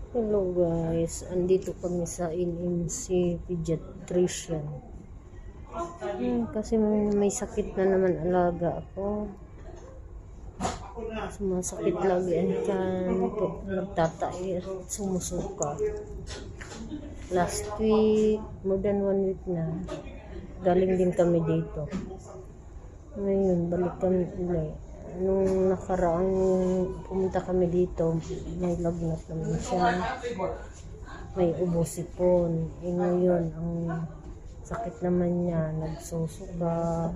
Hello guys, andito kami sa NMC Pediatrician. Kasi may sakit na naman alaga ako. Sumasakit lagi ang tiyan, nagtatai at sumusuka. Last week, more than 1 week na, galing din kami dito. Ngayon, balik kami ulit. Nung nakaraang pumunta kami dito, may lagnat naman siya, may ubo sipon. Ngayon, ang sakit naman niya, nagsusuka,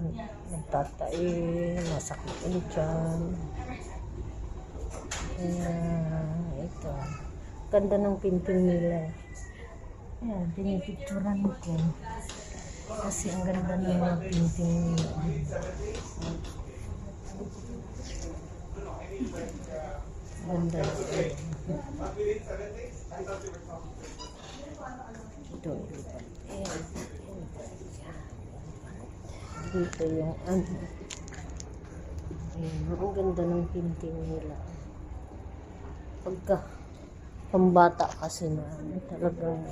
nagtatai, masakit ang tiyan. Kaya, ito, ganda ng pinting nila. Ayan, pinipicturan ko. Kasi ang ganda ng mga pinting nila. Ganda. Ito. Dito yung ano. Ang ganda ng pinting nila. Pagka pambata kasi na talagang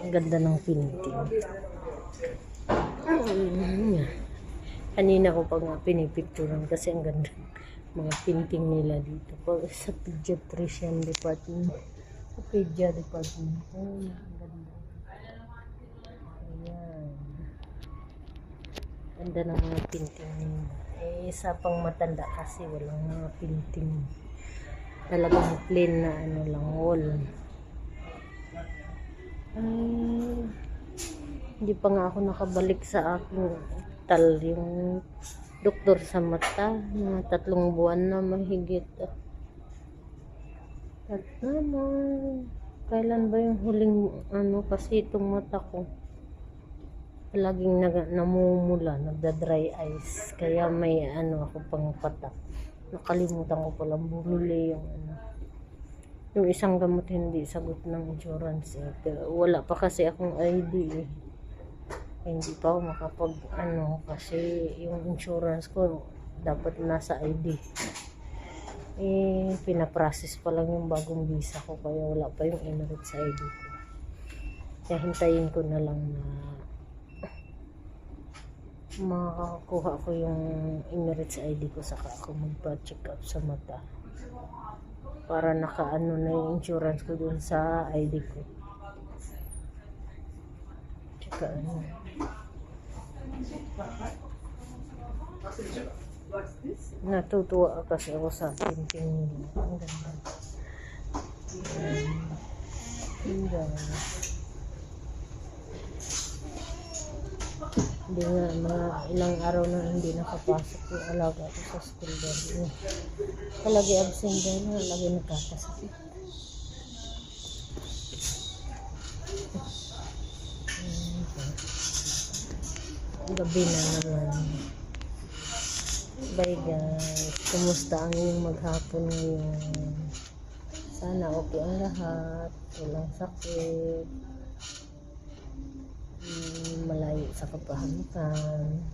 ang ganda ng pinting. Kanina ko pa nga pinipicturan kasi ang ganda mga pinting nila dito sa pediatrician department, sa pedia department. Ang ganda. Ayan, ganda ng mga pinting nila. Isa pang matanda kasi walang mga pinting, talagang plain na ano lang, wall. Hindi pa nga ako nakabalik sa aking yung doktor sa mata, mga 3 buwan na mahigit. At naman, kailan ba yung huling ano, kasi itong mata ko laging namumula, nagda-dry eyes, kaya may ano ako pang patak. Nakalimutan ko palang bumili yung ano, yung isang gamot hindi sagot ng insurance Pero wala pa kasi akong ID hindi pa ako makapag ano, kasi yung insurance ko dapat nasa ID. Pinaprocess pa lang yung bagong visa ko, kaya wala pa yung Emirates ID ko. Kaya hintayin ko na lang na makakuha ko yung Emirates ID ko, saka ako magpa-check up sa mata para nakaano na yung insurance ko dun sa ID ko. Tsaka ano, natutuwa kasi ako sa pinting nila. Ang ganda. Ang ganda. Hindi nga, mga ilang araw na hindi nakapasok yung alaga ko sa school dahil palagi absent dahil lagi nagkakasakit. Gabi na naman. Bye guys, kumusta ang inyong maghapon ngayon? Sana okay ang lahat, walang sakit, malayo sa kapahamukan.